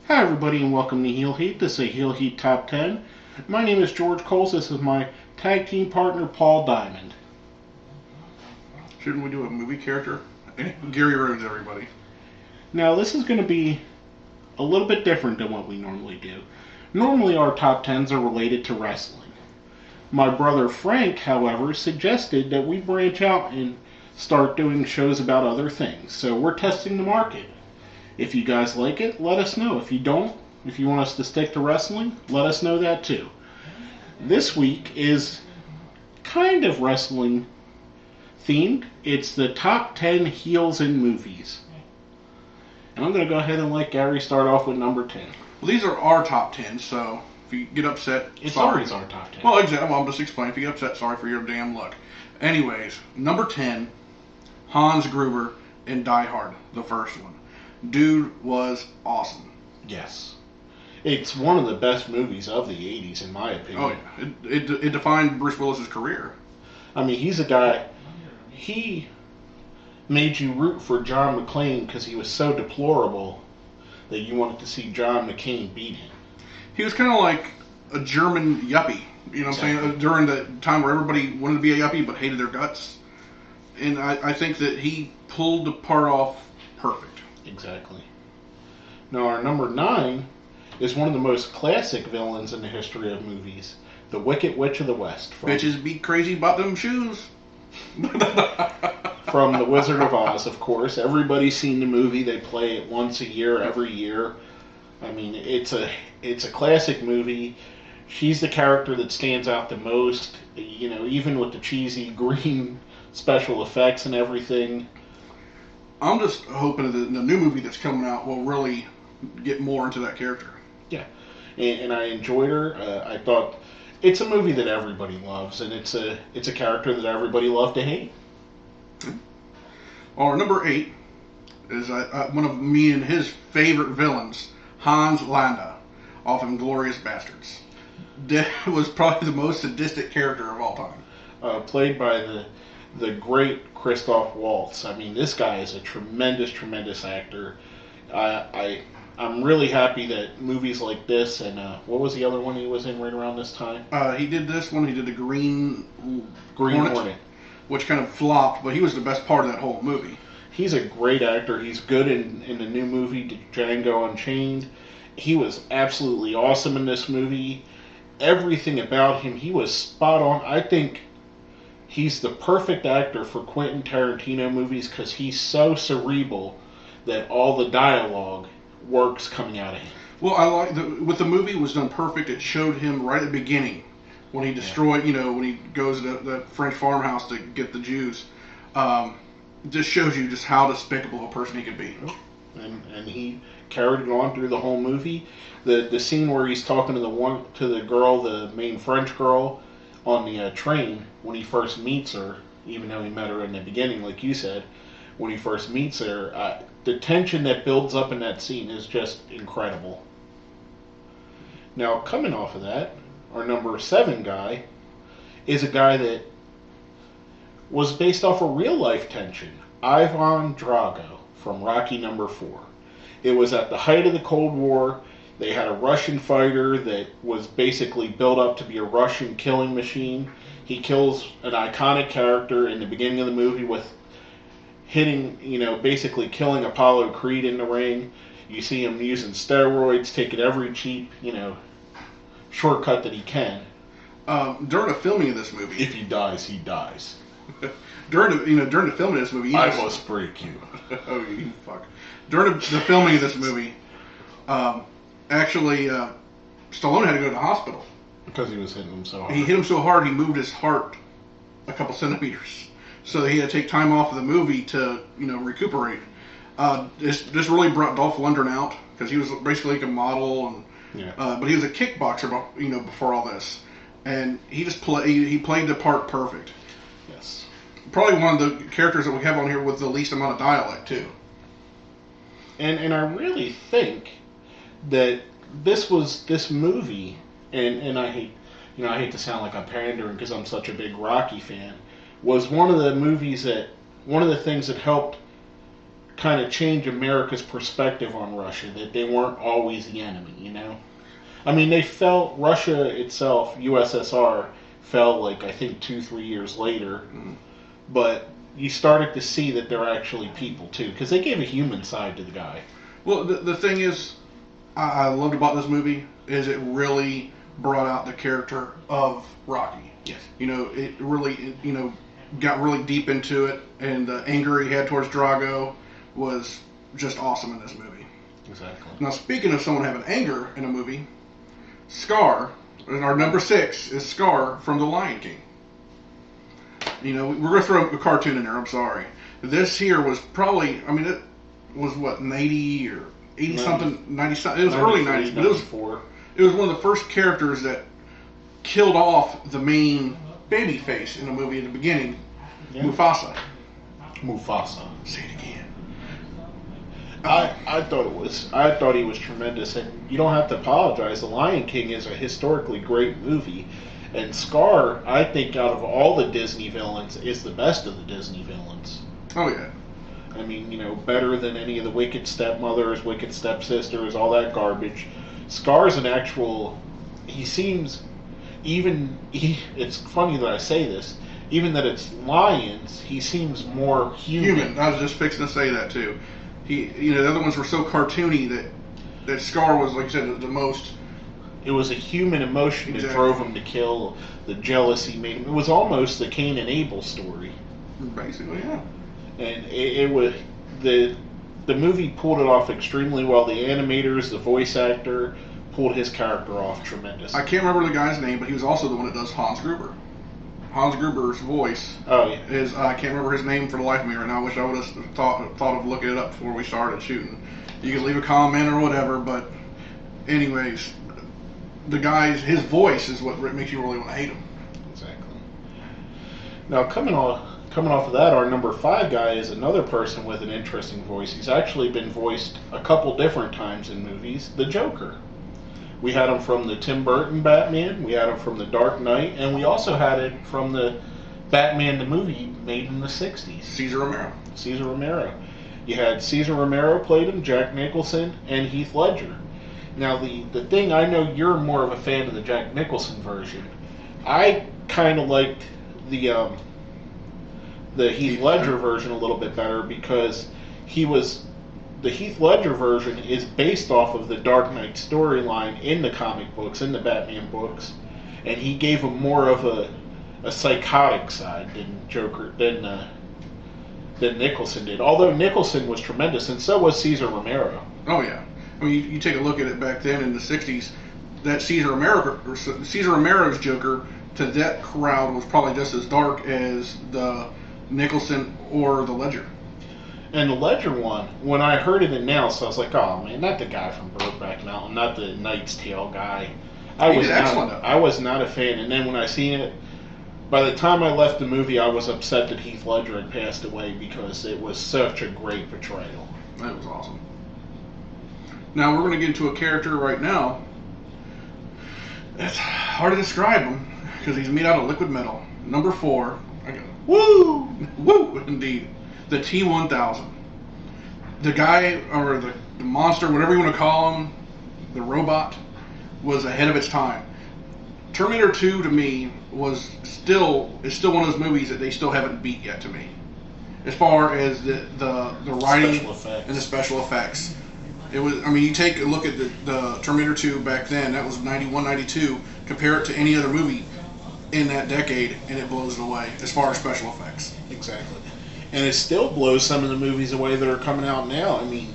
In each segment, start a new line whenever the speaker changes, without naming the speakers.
Hi everybody and welcome to Heel Heat. This is a Heel Heat Top 10. My name is George Coles. This is my tag team partner Paul Diamond.
Shouldn't we do a movie character? Gary Rhodes, everybody.
Now this is going to be a little bit different than what we normally do. Normally our top 10s are related to wrestling. My brother Frank, however, suggested that we branch out and start doing shows about other things. So we're testing the market. If you guys like it, let us know. If you don't, if you want us to stick to wrestling, let us know that too. This week is kind of wrestling themed. It's the top 10 heels in movies. And I'm going to go ahead and let Gary start off with number 10.
Well, these are our top 10, so if you get upset,
It's
sorry.
always our top 10.
Well, exactly. Well, I'm just explaining. If you get upset, sorry for your damn luck. Anyways, number 10, Hans Gruber in Die Hard, the first one. Dude was awesome.
Yes. It's one of the best movies of the 80s, in my opinion.
Oh, yeah. It defined Bruce Willis's career.
I mean, he's a guy, he made you root for John McClane because he was so deplorable that you wanted to see John McClane beat him.
He was kind of like a German yuppie. You know what I'm saying? During the time where everybody wanted to be a yuppie but hated their guts. And I think that he pulled the part off perfect.
Exactly. Now, our number 9 is one of the most classic villains in the history of movies, the Wicked Witch of the West.
Bitches be crazy about them shoes.
From The Wizard of Oz, of course. Everybody's seen the movie. They play it once a year, every year. I mean, it's a classic movie. She's the character that stands out the most, you know, even with the cheesy green special effects and everything.
I'm just hoping that the new movie that's coming out will really get more into that character.
Yeah, and I enjoyed her. I thought it's a movie that everybody loves, and it's a character that everybody loved to hate.
Our number 8 is one of me and his favorite villains, Hans Landa, off Inglourious Bastards. That was probably the most sadistic character of all time.
Played by the great Christoph Waltz. I mean, this guy is a tremendous, tremendous actor. I'm really happy that movies like this and what was the other one he was in right around this time?
He did this one. He did the Green
Hornet,
which kind of flopped, but he was the best part of that whole movie.
He's a great actor. He's good in the new movie Django Unchained. He was absolutely awesome in this movie. Everything about him, he was spot on. I think he's the perfect actor for Quentin Tarantino movies because he's so cerebral that all the dialogue works coming out of him.
Well, I like with the movie was done perfect. It showed him right at the beginning when he destroyed, when he goes to the French farmhouse to get the Jews. Just shows you just how despicable a person he could be.
And he carried it on through the whole movie. The scene where he's talking to the girl, the main French girl, on the train when he first meets her, even though he met her in the beginning, like you said, when he first meets her, the tension that builds up in that scene is just incredible. Now, coming off of that, our number 7 guy is a guy that was based off of real life tension. Ivan Drago from Rocky number 4. It was at the height of the Cold War. They had a Russian fighter that was basically built up to be a Russian killing machine. He kills an iconic character in the beginning of the movie with hitting, basically killing Apollo Creed in the ring. You see him using steroids, taking every cheap, shortcut that he can.
During the filming of this movie,
if he dies, he dies.
during the filming of this movie,
I must break you.
Oh, you fuck. During the filming of this movie, actually, Stallone had to go to the hospital.
Because he was hitting him so hard.
He hit him so hard he moved his heart a couple centimeters. So he had to take time off of the movie to, recuperate. This really brought Dolph Lundgren out because he was basically like a model, and but he was a kickboxer, before all this, and he just played the part perfect.
Yes.
Probably one of the characters that we have on here with the least amount of dialect too.
And I really think that this movie, and I hate to sound like I'm pandering because I'm such a big Rocky fan, was one of the things that helped kind of change America's perspective on Russia, that they weren't always the enemy, you know? I mean, they felt Russia itself, USSR, fell like I think 2-3 years later, but you started to see that they're actually people too, because they gave a human side to the guy.
Well, the thing is, I loved about this movie is it really brought out the character of Rocky.
Yes.
You know, it really, you know, got really deep into it, and the anger he had towards Drago was just awesome in this movie.
Exactly.
Now, speaking of someone having anger in a movie, Scar, and our number 6 is Scar from The Lion King. You know, we're going to throw a cartoon in there, I'm sorry. This here was probably, I mean, it was what, 90 or 80 something, 90 something, it was early 90s, but it was one of the first characters that killed off the main baby face in the movie at the beginning, Mufasa. Say it again.
I thought he was tremendous, and you don't have to apologize. The Lion King is a historically great movie, and Scar, I think, out of all the Disney villains, is the best of the Disney villains.
Oh yeah.
I mean, you know, better than any of the Wicked Stepmothers, Wicked Stepsisters, all that garbage. Scar's an actual. He seems it's funny that I say this. Even that it's lions, he seems more human.
I was just fixing to say that too. You know, the other ones were so cartoony that Scar was, like you said, the most.
It was a human emotion that drove him to kill. The jealousy made him. It was almost the Cain and Abel story.
Basically, yeah.
And it was the movie pulled it off extremely well. The animators, the voice actor, pulled his character off tremendous.
I can't remember the guy's name, but he was also the one that does Hans Gruber. Hans Gruber's voice is, I can't remember his name for the life of me right now. I wish I would have thought of looking it up before we started shooting. You can leave a comment or whatever, but anyways, his voice is what makes you really want to hate him.
Exactly. Now, coming off of that, our number 5 guy is another person with an interesting voice. He's actually been voiced a couple different times in movies. The Joker. We had him from the Tim Burton Batman, we had him from the Dark Knight, and we also had it from the Batman the movie made in the 60s.
Cesar Romero.
You had Cesar Romero played him, Jack Nicholson, and Heath Ledger. Now, the thing, I know you're more of a fan of the Jack Nicholson version. I kind of liked the Heath Ledger version a little bit better because the Heath Ledger version is based off of the Dark Knight storyline in the comic books, in the Batman books, and he gave him more of a psychotic side than Nicholson did. Although Nicholson was tremendous, and so was Cesar Romero.
Oh yeah, I mean you take a look at it back then in the '60s. That Cesar Romero's Joker to that crowd was probably just as dark as the Nicholson or the Ledger.
And the Ledger one, when I heard it announced, I was like, oh man, not the guy from Brokeback Mountain, not the Knight's Tale guy. I was not a fan. And then when I seen it, by the time I left the movie, I was upset that Heath Ledger had passed away because it was such a great portrayal.
That was awesome. Now we're going to get into a character right now. It's hard to describe him because he's made out of liquid metal. Number 4. Woo, indeed. The T-1000. The guy, or the monster, whatever you want to call him, the robot, was ahead of its time. Terminator 2 to me is still one of those movies that they still haven't beat yet to me. As far as the writing and the special effects. It was, I mean, you take a look at the Terminator 2 back then, that was 91, 92, compare it to any other movie in that decade, and it blows it away as far as special effects.
Exactly. And it still blows some of the movies away that are coming out now. I mean,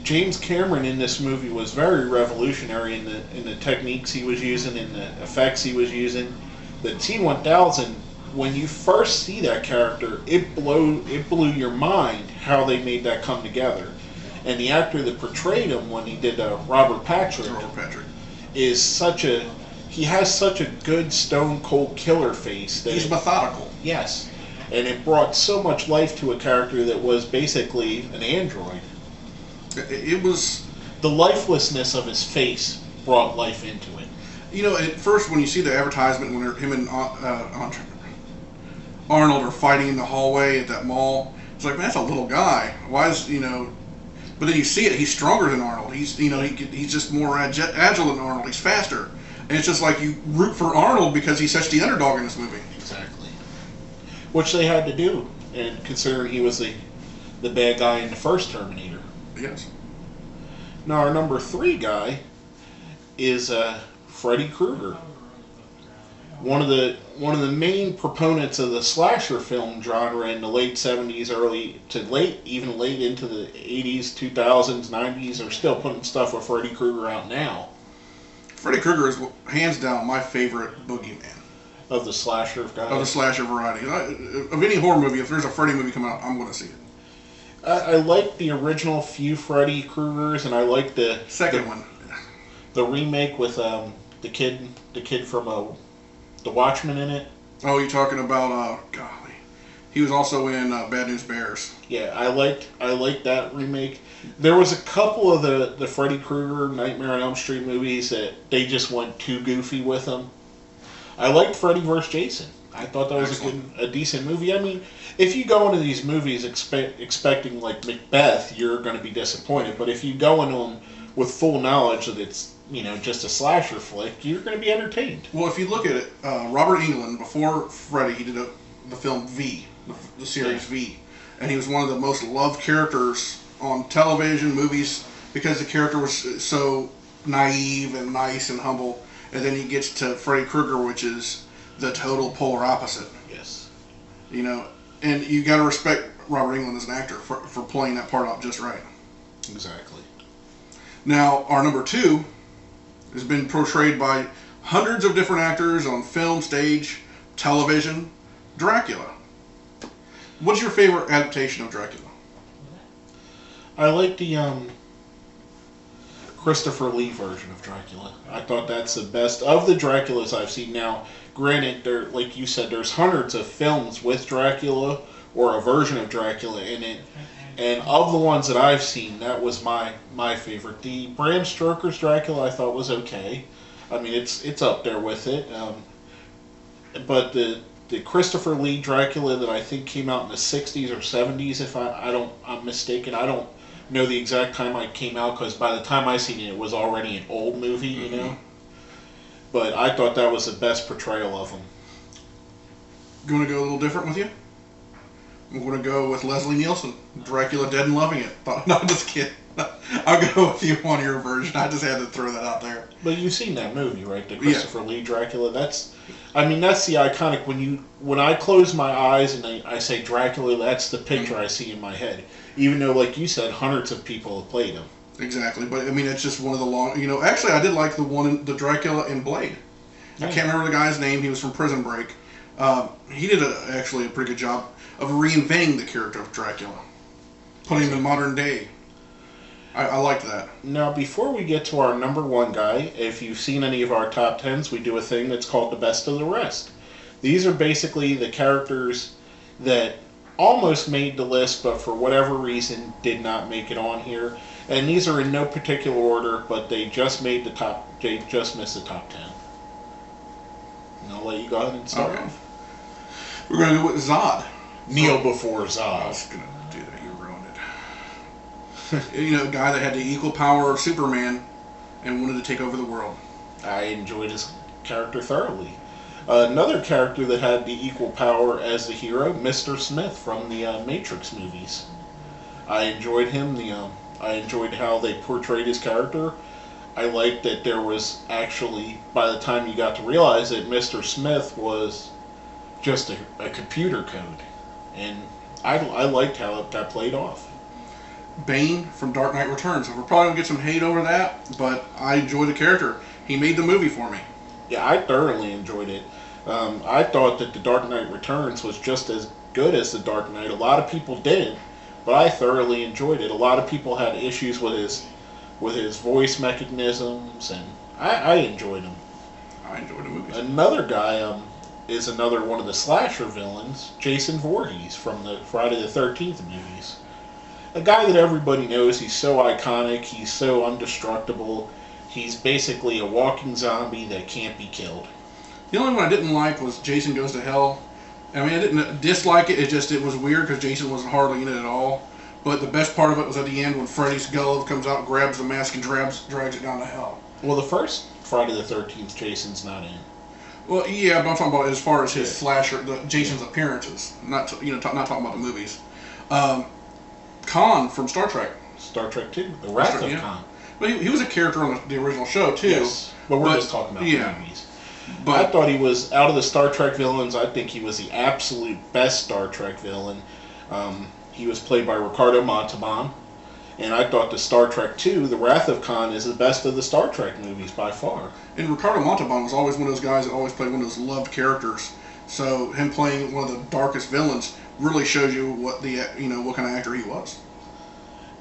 James Cameron in this movie was very revolutionary in the techniques he was using, in the effects he was using. The T-1000, when you first see that character, it blew your mind how they made that come together. And the actor that portrayed him when he did Robert Patrick he has such a good stone cold killer face.
He's methodical.
Yes. And it brought so much life to a character that was basically an android.
It was...
The lifelessness of his face brought life into it.
You know, at first when you see the advertisement when him and Arnold are fighting in the hallway at that mall, It's like, man, that's a little guy. Why is, but then you see it, he's stronger than Arnold. He's just more agile than Arnold. He's faster. And it's just like you root for Arnold because he's such the underdog in this movie.
Exactly. Which they had to do, and considering he was the bad guy in the first Terminator.
Yes.
Now our number 3 guy is Freddy Krueger. One of the main proponents of the slasher film genre in the late 70s, even late into the 80s, 2000s, 90s, are still putting stuff with Freddy Krueger out now.
Freddy Krueger is hands down my favorite boogeyman.
Of the slasher guys?
Of the slasher variety. Of any horror movie, if there's a Freddy movie coming out, I'm going to see it.
I like the original few Freddy Kruegers, and I like the
second one.
The remake with the kid from The Watchmen in it.
Oh, you're talking about golly, he was also in Bad News Bears.
Yeah, I liked that remake. There was a couple of the Freddy Krueger Nightmare on Elm Street movies that they just went too goofy with them. I liked Freddy vs. Jason. I thought that was a decent movie. I mean, if you go into these movies expecting like Macbeth, you're going to be disappointed. But if you go into them with full knowledge that it's just a slasher flick, you're going to be entertained.
Well, if you look at it, Robert Englund, before Freddy, he did the film V, the series V, and he was one of the most loved characters on television, movies, because the character was so naive and nice and humble. And then he gets to Freddy Krueger, which is the total polar opposite.
Yes.
And you got to respect Robert Englund as an actor for playing that part out just right.
Exactly.
Now, our number 2 has been portrayed by hundreds of different actors on film, stage, television. Dracula. What's your favorite adaptation of Dracula?
I like the Christopher Lee version of Dracula. I thought that's the best of the Draculas I've seen. Now, granted, like you said, there's hundreds of films with Dracula or a version of Dracula in it. And of the ones that I've seen, that was my favorite. The Bram Stoker's Dracula I thought was okay. I mean, it's up there with it. But the Christopher Lee Dracula that I think came out in the 60s or 70s, if I'm mistaken. I don't know the exact time it came out, because by the time I seen it, it was already an old movie, you know. But I thought that was the best portrayal of him.
Going to go a little different with you? I'm going to go with Leslie Nielsen, Dracula Dead and Loving It. No, I'm just kidding. I'll go with you on your version. I just had to throw that out there.
But you've seen that movie, right? The Christopher Lee Dracula. That's the iconic. When I close my eyes and I say Dracula, that's the picture I see in my head. Even though, like you said, hundreds of people have played him.
Exactly, but I mean, it's just one of the long. Actually, I did like the Dracula in Blade. I can't remember the guy's name. He was from Prison Break. He did actually a pretty good job of reinventing the character of Dracula, putting him in modern day. I liked that.
Now, before we get to our number 1 guy, if you've seen any of our top 10s, we do a thing that's called the best of the rest. These are basically the characters that almost made the list, but for whatever reason did not make it on here. And these are in no particular order, but they just made they just missed the top 10. And I'll let you go ahead and start off.
We're going to go with Zod.
Kneel before Zod.
I was going to do that. You ruined it. A guy that had the equal power of Superman and wanted to take over the world.
I enjoyed his character thoroughly. Another character that had the equal power as the hero, Mr. Smith from the Matrix movies. I enjoyed him. I enjoyed how they portrayed his character. I liked that there was actually, by the time you got to realize that Mr. Smith was just a computer code. And I liked how it got played off.
Bane from Dark Knight Returns. We're probably going to get some hate over that, but I enjoy the character. He made the movie for me.
Yeah, I thoroughly enjoyed it. I thought that The Dark Knight Returns was just as good as The Dark Knight. A lot of people did, but I thoroughly enjoyed it. A lot of people had issues with his voice mechanisms, and I enjoyed him.
I enjoyed the movie.
Another guy is another one of the slasher villains, Jason Voorhees from the Friday the 13th movies. A guy that everybody knows. He's so iconic. He's so indestructible. He's basically a walking zombie that can't be killed.
The only one I didn't like was Jason Goes to Hell. I mean, I didn't dislike it. It was weird because Jason wasn't hardly in it at all. But the best part of it was at the end when Freddy's glove comes out, grabs the mask, and drags it down to hell.
Well, the first Friday the 13th, Jason's not in.
Well, yeah, but I'm talking about as far as his slasher, Jason's appearances. Not not talking about the movies. Khan from Star Trek.
Star Trek 2, The Wrath of Khan.
But he was a character on the original show too.
Yes, but we're just talking about the movies. But I thought he was, out of the Star Trek villains, I think he was the absolute best Star Trek villain. He was played by Ricardo Montalban, and I thought the Star Trek 2, The Wrath of Khan, is the best of the Star Trek movies by far.
And Ricardo Montalban was always one of those guys that always played one of those loved characters. So him playing one of the darkest villains really shows you what what kind of actor he was.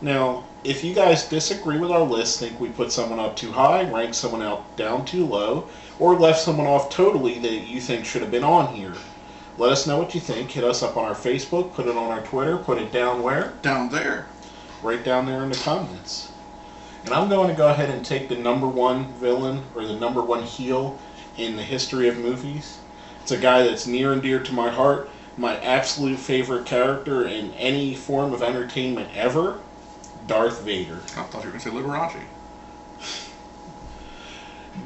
Now, if you guys disagree with our list, think we put someone up too high, ranked someone out down too low, or left someone off totally that you think should have been on here, let us know what you think. Hit us up on our Facebook, put it on our Twitter, put it down where?
Down there.
Right down there in the comments. And I'm going to go ahead and take the number one villain, or the number one heel in the history of movies. It's a guy that's near and dear to my heart, my absolute favorite character in any form of entertainment ever, Darth Vader.
I thought you were going to say Liberace.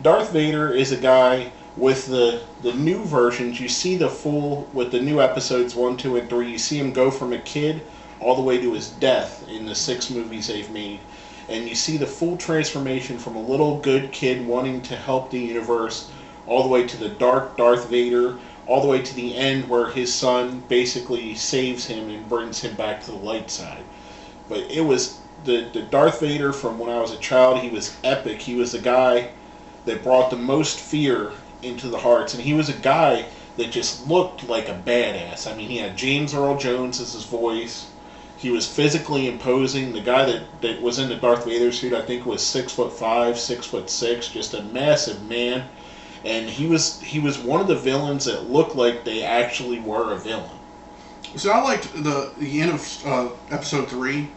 Darth Vader is a guy with the new versions. You see the full, with the new episodes 1, 2, and 3, you see him go from a kid all the way to his death in the 6 movies they've made. And you see the full transformation from a little good kid wanting to help the universe all the way to the dark Darth Vader, all the way to the end where his son basically saves him and brings him back to the light side. But it was the Darth Vader from when I was a child. He was epic. He was the guy that brought the most fear into the hearts, and he was a guy that just looked like a badass. I mean, he had James Earl Jones as his voice. He was physically imposing. The guy that was in the Darth Vader suit, I think, was 6'5", 6'6", just a massive man. And he was one of the villains that looked like they actually were a villain.
So I liked the end of episode 3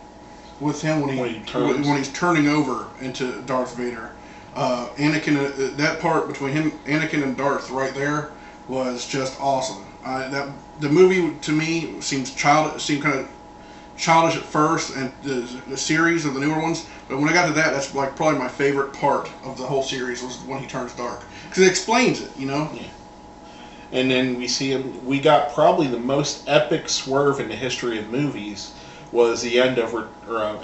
with him when he's turning over into Darth Vader. Anakin, that part between him, Anakin, and Darth right there was just awesome. The movie to me seemed kind of childish at first, and the series of the newer ones. But when I got to that, that's like probably my favorite part of the whole series was when he turns dark, because it explains it, Yeah.
And then we see him. We got probably the most epic swerve in the history of movies was the end of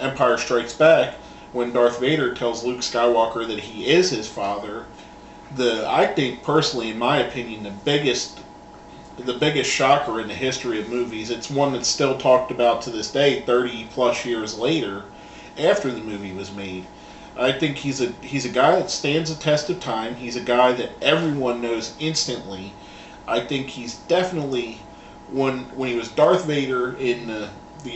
Empire Strikes Back, when Darth Vader tells Luke Skywalker that he is his father. I think personally, in my opinion, the biggest shocker in the history of movies. It's one that's still talked about to this day, 30 plus years later, after the movie was made. I think he's a guy that stands the test of time. He's a guy that everyone knows instantly. I think he's definitely, when he was Darth Vader in the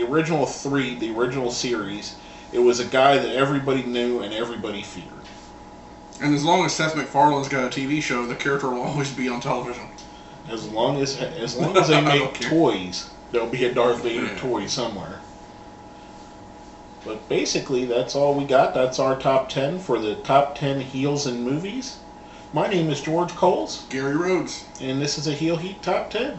original 3, the original series, it was a guy that everybody knew and everybody feared.
And as long as Seth MacFarlane's got a TV show, the character will always be on television.
As long as they make toys, there'll be a Darth Vader toy somewhere. But basically, that's all we got. That's our top 10 for the top 10 heels in movies. My name is George Coles.
Gary Rhodes.
And this is a Heel Heat Top 10.